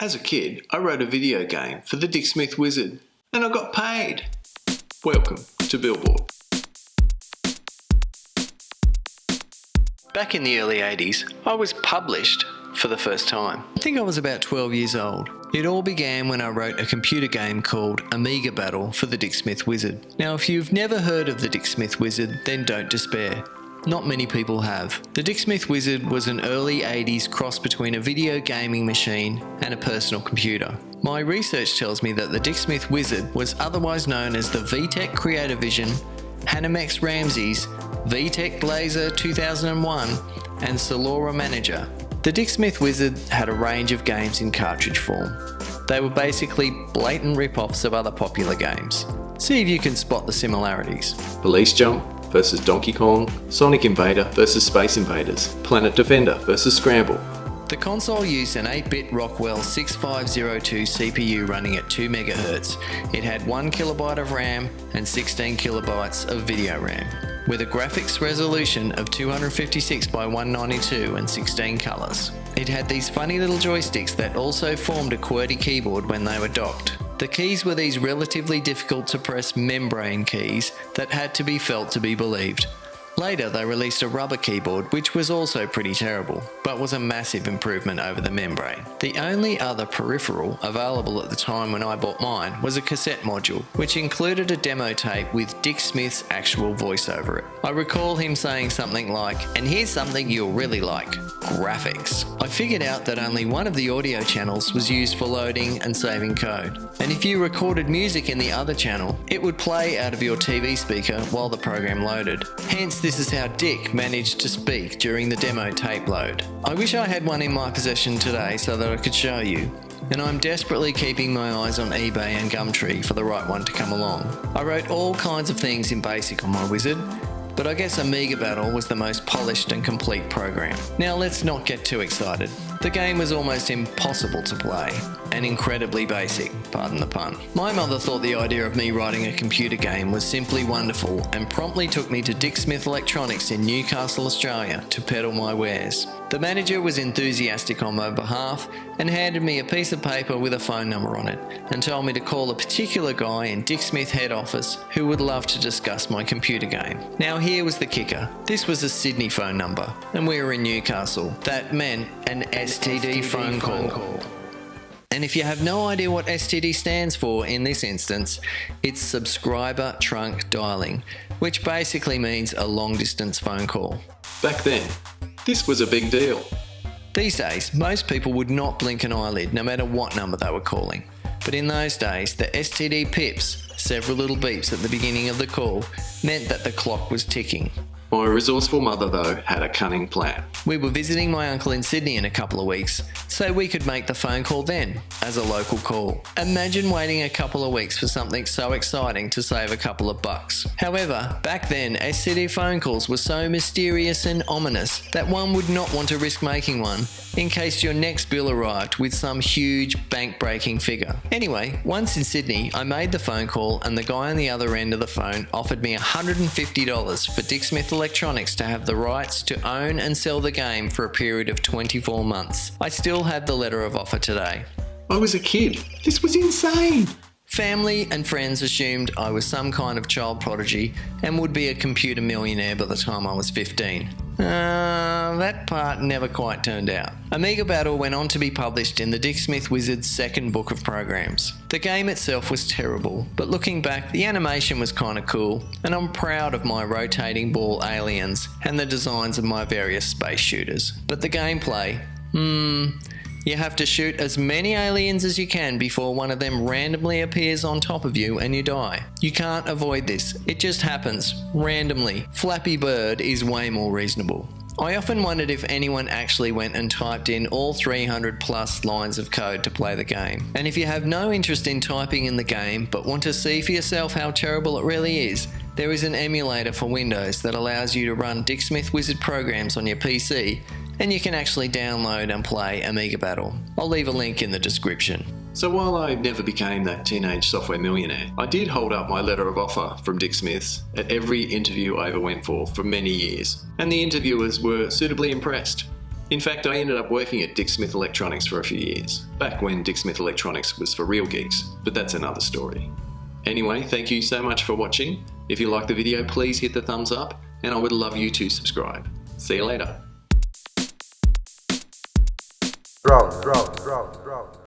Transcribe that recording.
As a kid, I wrote a video game for the Dick Smith Wizard, and I got paid. Welcome to Billboard. Back in the early 80s, I was published for the first time. I think I was about 12 years old. It all began when I wrote a computer game called Amiga Battle for the Dick Smith Wizard. Now, if you've never heard of the Dick Smith Wizard, then don't despair. Not many people have. The Dick Smith Wizard was an early 80s cross between a video gaming machine and a personal computer. My research tells me that the Dick Smith Wizard was otherwise known as the VTech Creator-Vision, Hanimex Ramses, VTech Laser 2001, and Solora Manager. The Dick Smith Wizard had a range of games in cartridge form. They were basically blatant rip-offs of other popular games. See if you can spot the similarities. Police Jump versus Donkey Kong, Sonic Invader versus Space Invaders, Planet Defender versus Scramble. The console used an 8-bit Rockwell 6502 CPU running at 2 MHz. It had 1 KB of RAM and 16 KB of video RAM, with a graphics resolution of 256 by 192 and 16 colours. It had these funny little joysticks that also formed a QWERTY keyboard when they were docked. The keys were these relatively difficult to press membrane keys that had to be felt to be believed. Later they released a rubber keyboard which was also pretty terrible, but was a massive improvement over the membrane. The only other peripheral available at the time when I bought mine was a cassette module, which included a demo tape with Dick Smith's actual voice over it. I recall him saying something like, "And here's something you'll really like, graphics." I figured out that only one of the audio channels was used for loading and saving code, and if you recorded music in the other channel, it would play out of your TV speaker while the program loaded. Hence, this is how Dick managed to speak during the demo tape load. I wish I had one in my possession today so that I could show you, and I'm desperately keeping my eyes on eBay and Gumtree for the right one to come along. I wrote all kinds of things in BASIC on my Wizard, but I guess Amiga Battle was the most polished and complete program. Now let's not get too excited. The game was almost impossible to play, and incredibly basic, pardon the pun. My mother thought the idea of me writing a computer game was simply wonderful and promptly took me to Dick Smith Electronics in Newcastle, Australia to peddle my wares. The manager was enthusiastic on my behalf and handed me a piece of paper with a phone number on it and told me to call a particular guy in Dick Smith head office who would love to discuss my computer game. Now here was the kicker. This was a Sydney phone number and we were in Newcastle. That meant an STD phone call. And if you have no idea what STD stands for in this instance, it's Subscriber Trunk Dialing, which basically means a long distance phone call. Back then, this was a big deal. These days, most people would not blink an eyelid no matter what number they were calling. But in those days, the STD pips, several little beeps at the beginning of the call, meant that the clock was ticking. My resourceful mother, though, had a cunning plan. We were visiting my uncle in Sydney in a couple of weeks, so we could make the phone call then, as a local call. Imagine waiting a couple of weeks for something so exciting to save a couple of bucks. However, back then, STD phone calls were so mysterious and ominous that one would not want to risk making one in case your next bill arrived with some huge bank-breaking figure. Anyway, once in Sydney, I made the phone call and the guy on the other end of the phone offered me $150 for Dick Smith Electronics to have the rights to own and sell the game for a period of 24 months. I still have the letter of offer today. I was a kid. This was insane. Family and friends assumed I was some kind of child prodigy and would be a computer millionaire by the time I was 15. That part never quite turned out. Amiga Battle went on to be published in the Dick Smith Wizard's second book of programs. The game itself was terrible, but looking back, the animation was kinda cool, and I'm proud of my rotating ball aliens and the designs of my various space shooters. But the gameplay, you have to shoot as many aliens as you can before one of them randomly appears on top of you and you die. You can't avoid this. It just happens, randomly. Flappy Bird is way more reasonable. I often wondered if anyone actually went and typed in all 300 plus lines of code to play the game. And if you have no interest in typing in the game but want to see for yourself how terrible it really is, there is an emulator for Windows that allows you to run Dick Smith Wizard programs on your PC, and you can actually download and play Amiga Battle. I'll leave a link in the description. So while I never became that teenage software millionaire, I did hold up my letter of offer from Dick Smith's at every interview I ever went for many years, and the interviewers were suitably impressed. In fact, I ended up working at Dick Smith Electronics for a few years, back when Dick Smith Electronics was for real geeks, but that's another story. Anyway, thank you so much for watching. If you liked the video, please hit the thumbs up, and I would love you to subscribe. See you later. Drone.